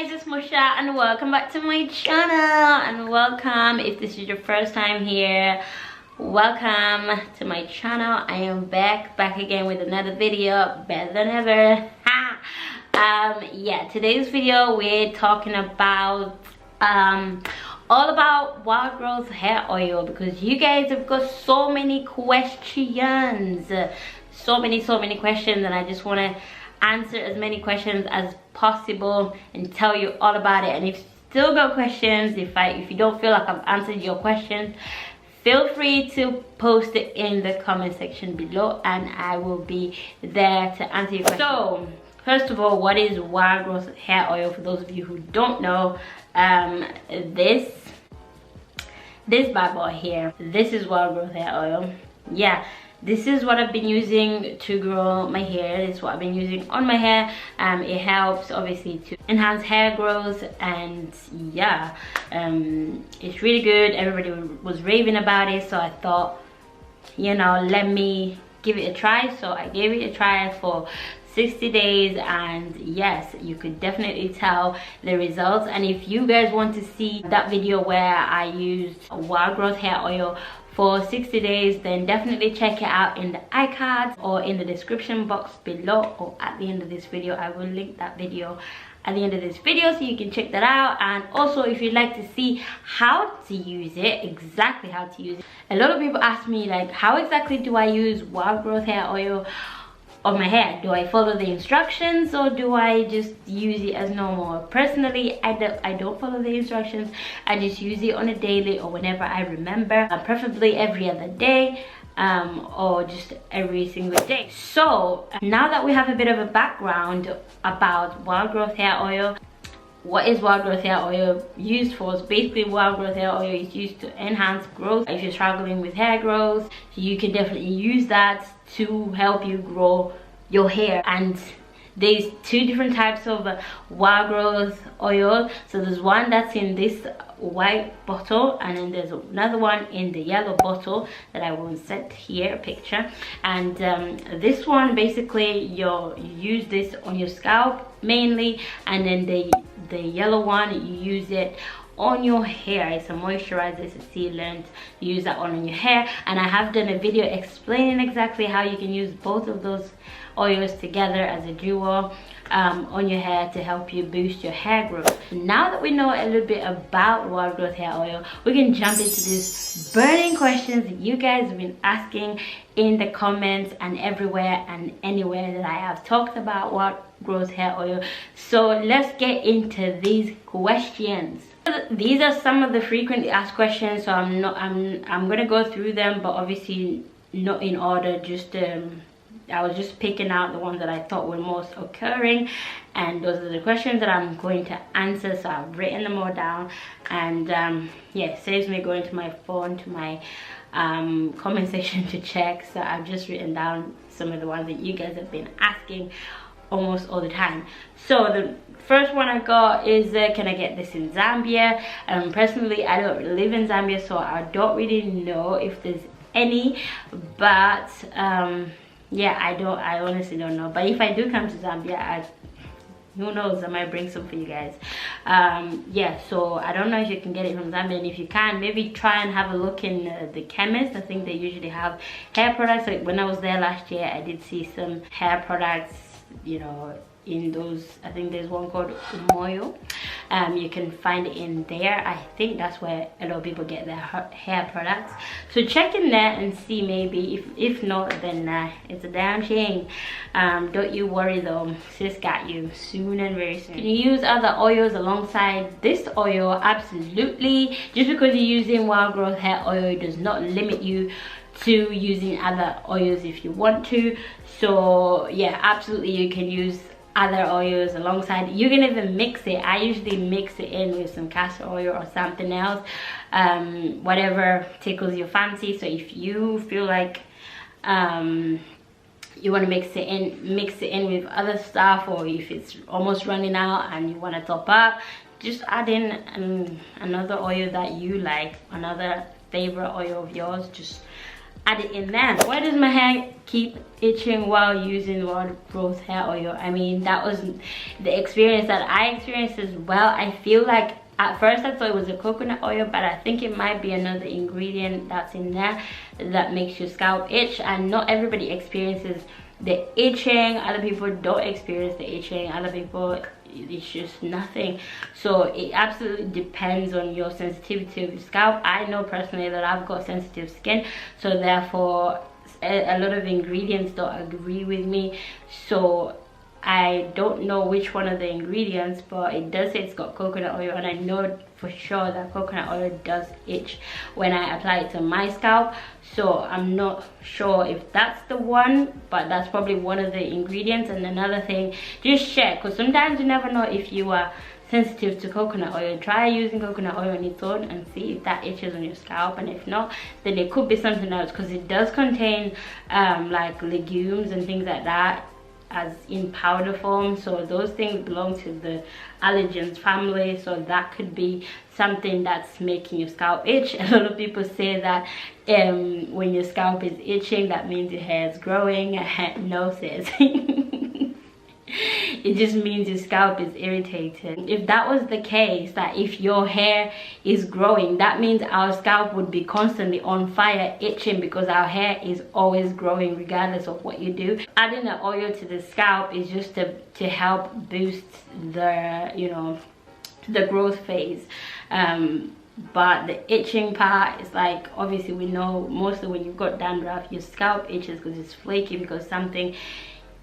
guys, it's Musha and welcome back to my channel. And welcome if this is your first time here. Welcome to my channel. I am back again with another video, better than ever. Yeah, today's video we're talking about all about Wild Growth hair oil, because you guys have got so many questions, so many questions, and I just want to answer as many questions as possible and tell you all about it. And if you still got questions, if you don't feel like I've answered your questions, feel free to post it in the comment section below and I will be there to answer your questions. So first of all, what is Wild Growth hair oil? For those of you who don't know, this bad boy here, this is Wild Growth hair oil. Yeah, this is what I've been using to grow my hair. This is what I've been using on my hair. It helps obviously to enhance hair growth, and yeah, it's really good. Everybody was raving about it, so I thought, you know, let me give it a try. So I gave it a try for 60 days, and yes, you could definitely tell the results. And if you guys want to see that video where I used Wild Growth hair oil for 60 days, then definitely check it out in the iCards or in the description box below, or at the end of this video. I will link that video at the end of this video so you can check that out. And also, if you'd like to see how to use it, exactly how to use it, a lot of people ask me like, how exactly do I use Wild Growth hair oil on my hair? Do I follow the instructions or do I just use it as normal? Personally, I don't follow the instructions. I just use it on a daily or whenever I remember, preferably every other day, or just every single day. So now that we have a bit of a background about Wild Growth hair oil, what is Wild Growth hair oil used for? So basically, Wild Growth hair oil is used to enhance growth. If you're struggling with hair growth, you can definitely use that to help you grow your hair. And there's two different types of Wild Growth oil. So there's one that's in this white bottle, and then there's another one in the yellow bottle that I will set here a picture. And this one, basically you use this on your scalp mainly, and then the yellow one, you use it on your hair. It's a moisturizer, it's a sealant. You use that one on your hair, and I have done a video explaining exactly how you can use both of those oils together as a duo on your hair to help you boost your hair growth. Now that we know a little bit about Wild Growth hair oil, we can jump into these burning questions that you guys have been asking in the comments and everywhere and anywhere that I have talked about Wild Growth hair oil. So let's get into these questions. These are some of the frequently asked questions, so I'm gonna go through them, but obviously not in order. Just I was just picking out the ones that I thought were most occurring, and those are the questions that I'm going to answer. So I've written them all down, and yeah, it saves me going to my phone, to my comment section to check. So I've just written down some of the ones that you guys have been asking almost all the time. So the first one I got is can I get this in Zambia? Personally, I don't live in Zambia, so I don't really know if there's any, but yeah, I honestly don't know. But if I do come to Zambia, who knows, I might bring some for you guys. Yeah, so I don't know if you can get it from Zambia, and if you can, maybe try and have a look in the chemist. I think they usually have hair products. Like when I was there last year, I did see some hair products, you know, in those, I think there's one called Umoyo. You can find it in there. I think that's where a lot of people get their hair products. So check in there and see. Maybe if not, then it's a damn shame. Don't you worry though, sis got you soon and very soon. Can you use other oils alongside this oil? Absolutely. Just because you're using Wild Growth hair oil does not limit you to using other oils if you want to. So yeah, absolutely, you can use other oils alongside. You can even mix it. I usually mix it in with some castor oil or something else, whatever tickles your fancy. So if you feel like you want to mix it in with other stuff, or if it's almost running out and you want to top up, just add in another oil that you like, another favorite oil of yours. Just add it in there. Why does my hair keep itching while using wild growth hair oil? I mean, that was the experience that I experienced as well. I feel like at first I thought it was a coconut oil, but I think it might be another ingredient that's in there that makes your scalp itch. And not everybody experiences the itching. Other people don't experience the itching. Other people, it's just nothing. So it absolutely depends on your sensitivity of your scalp. I know personally that I've got sensitive skin, so therefore a lot of ingredients don't agree with me. So I don't know which one of the ingredients, but it does say it's got coconut oil, and I know for sure that coconut oil does itch when I apply it to my scalp. So I'm not sure if that's the one, but that's probably one of the ingredients. And another thing, just check, because sometimes you never know if you are sensitive to coconut oil. Try using coconut oil on its own and see if that itches on your scalp, and if not, then it could be something else, because it does contain like legumes and things like that as in powder form. So those things belong to the allergens family, so that could be something that's making your scalp itch. A lot of people say that when your scalp is itching, that means your hair is growing. No, sis. It just means your scalp is irritated. If that was the case, that if your hair is growing, that means our scalp would be constantly on fire itching, because our hair is always growing regardless of what you do. Adding the oil to the scalp is just to help boost the, you know, the growth phase. But the itching part is like, obviously we know mostly when you've got dandruff, your scalp itches because it's flaky, because something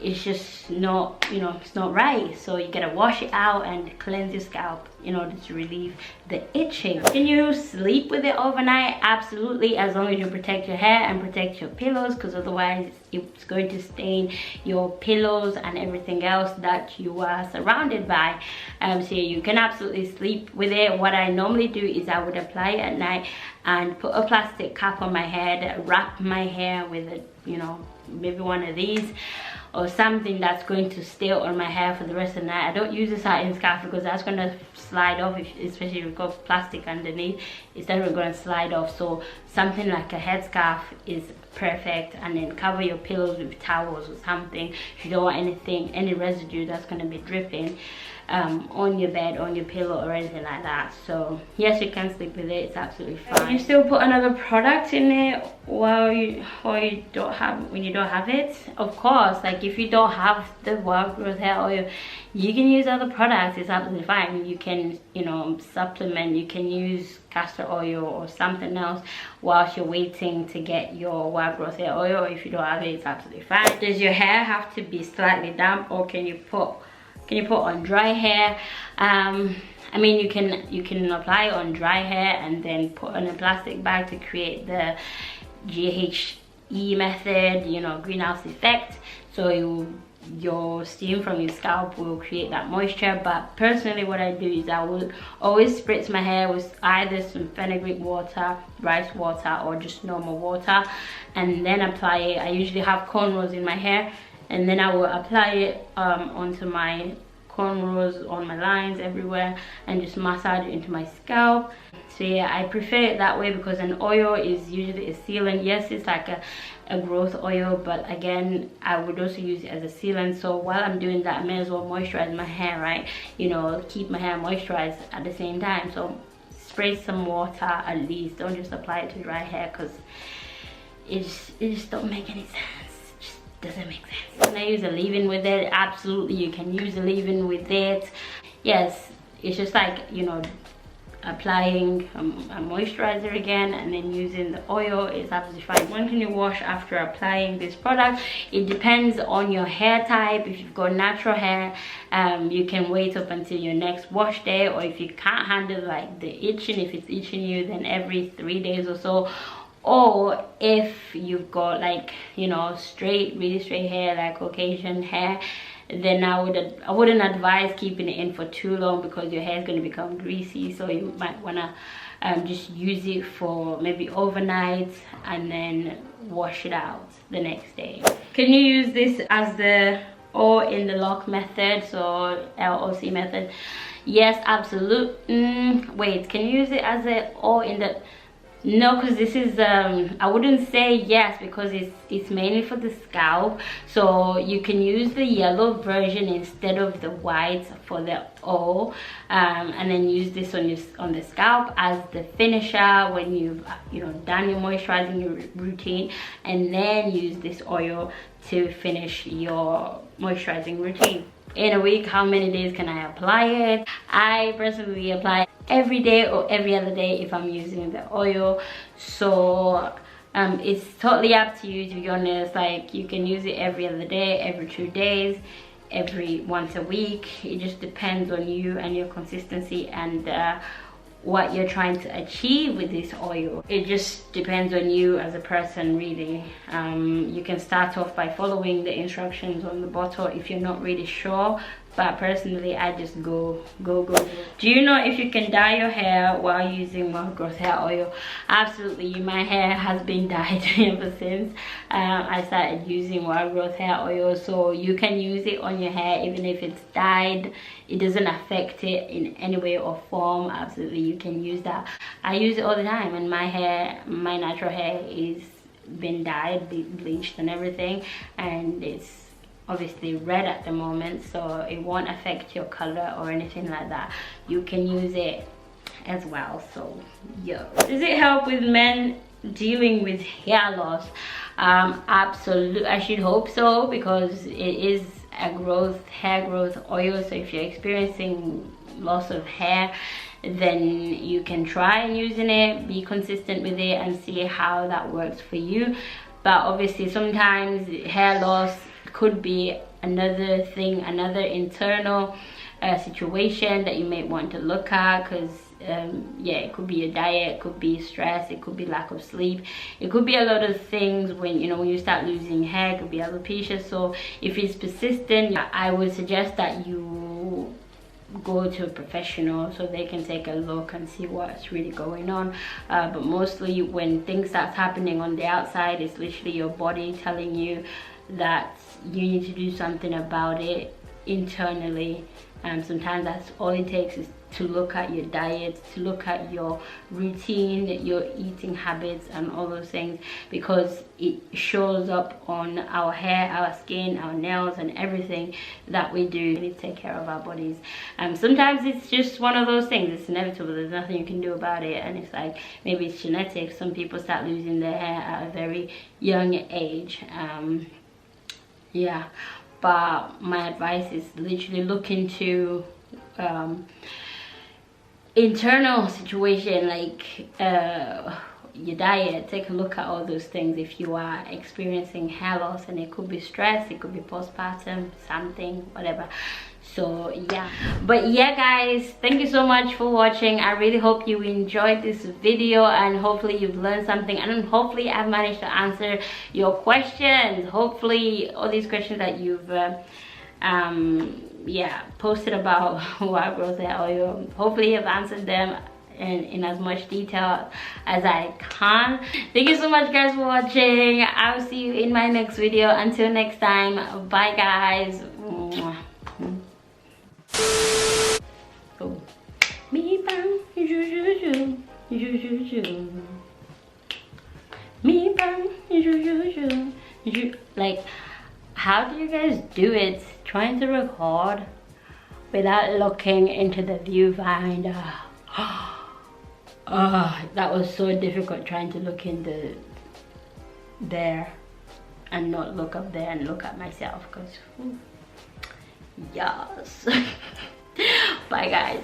it's just not, you know, it's not right. So you gotta wash it out and cleanse your scalp in order to relieve the itching. Can you sleep with it overnight? Absolutely, as long as you protect your hair and protect your pillows, because otherwise it's going to stain your pillows and everything else that you are surrounded by. So you can absolutely sleep with it. What I normally do is I would apply it at night and put a plastic cap on my head, wrap my hair with a, you know, maybe one of these or something that's going to stay on my hair for the rest of the night. I don't use a satin scarf because that's going to slide off, especially if you've got plastic underneath. It's definitely going to slide off. So something like a headscarf is perfect, and then cover your pillows with towels or something if you don't want anything, any residue that's going to be dripping on your bed, on your pillow or anything like that. So yes, you can sleep with it, it's absolutely fine. You still put another product in it while you don't have, when you don't have it? Of course, like if you don't have the wild growth hair oil, you can use other products, it's absolutely fine. You can, you know, supplement, you can use castor oil or something else whilst you're waiting to get your wild growth hair oil. If you don't have it, it's absolutely fine. Does your hair have to be slightly damp, or can you put on dry hair? I mean, you can apply it on dry hair and then put in a plastic bag to create the GHE method, you know, greenhouse effect. So your steam from your scalp will create that moisture. But personally, what I do is I will always spritz my hair with either some fenugreek water, rice water, or just normal water, and then apply it. I usually have cornrows in my hair, and then I will apply it onto my cornrows, on my lines, everywhere, and just massage it into my scalp. So yeah, I prefer it that way because an oil is usually a sealant. Yes, it's like a growth oil, but again, I would also use it as a sealant. So while I'm doing that, I may as well moisturize my hair, right? You know, keep my hair moisturized at the same time. So spray some water at least. Don't just apply it to dry hair, because it just don't make any sense. Doesn't make sense. Can I use a leave-in with it? Absolutely, you can use a leave-in with it. Yes, it's just like, you know, applying a moisturizer again and then using the oil is absolutely fine. When can you wash after applying this product? It depends on your hair type. If you've got natural hair, you can wait up until your next wash day, or if you can't handle like the itching, if it's itching you, then every 3 days or so. Or if you've got like, you know, really straight hair, like Caucasian hair, then I wouldn't advise keeping it in for too long, because your hair is going to become greasy. So you might want to just use it for maybe overnight and then wash it out the next day. Can you use this as the all in the lock method, so LOC method? Yes, absolutely. Wait, can you use it as a all in the No, because this is I wouldn't say yes, because it's mainly for the scalp. So you can use the yellow version instead of the white for the oil, and then use this on the scalp as the finisher when you've done your moisturizing routine, and then use this oil to finish your moisturizing routine. In a week, how many days can I apply it? I personally apply it every day or every other day if I'm using the oil. So it's totally up to you, to be honest. Like, you can use it every other day, every 2 days, once a week. It just depends on you and your consistency and what you're trying to achieve with this oil. It just depends on you as a person, really. You can start off by following the instructions on the bottle if you're not really sure, but personally I just go. Do you know if you can dye your hair while using wild growth hair oil? Absolutely. My hair has been dyed ever since I started using wild growth hair oil. So you can use it on your hair even if it's dyed. It doesn't affect it in any way or form. Absolutely, you can use that. I use it all the time, and my hair, my natural hair, is been dyed, bleached and everything, and it's obviously red at the moment, so it won't affect your color or anything like that. You can use it as well. So yeah, does it help with men dealing with hair loss? Absolutely, I should hope so, because it is a hair growth oil. So if you're experiencing loss of hair, then you can try using it, be consistent with it, and see how that works for you. But obviously sometimes hair loss could be another thing, another internal situation that you may want to look at, because yeah, it could be a diet, it could be stress, it could be lack of sleep, it could be a lot of things. When you start losing hair, it could be alopecia. So if it's persistent, I would suggest that you go to a professional so they can take a look and see what's really going on. But mostly when things start happening on the outside, it's literally your body telling you that you need to do something about it internally. Sometimes that's all it takes, is to look at your diet, to look at your routine, your eating habits and all those things, because it shows up on our hair, our skin, our nails and everything that we do. We need to take care of our bodies. Sometimes it's just one of those things, it's inevitable, there's nothing you can do about it, and it's like, maybe it's genetic. Some people start losing their hair at a very young age. Yeah, but my advice is literally look into internal situation, like your diet. Take a look at all those things if you are experiencing hair loss, and it could be stress, it could be postpartum, something, whatever. So yeah, but yeah guys, thank you so much for watching. I really hope you enjoyed this video, and hopefully you've learned something, and hopefully I've managed to answer your questions. Hopefully all these questions that you've yeah, posted about wild growth hair oil, hopefully I've answered them in as much detail as I can. Thank you so much guys for watching. I'll see you in my next video. Until next time, bye guys. Oh. Me bang, me bang, like, how do you guys do it? Trying to record without looking into the viewfinder. That was so difficult, trying to look in there and not look up there and look at myself, because yes. Bye guys.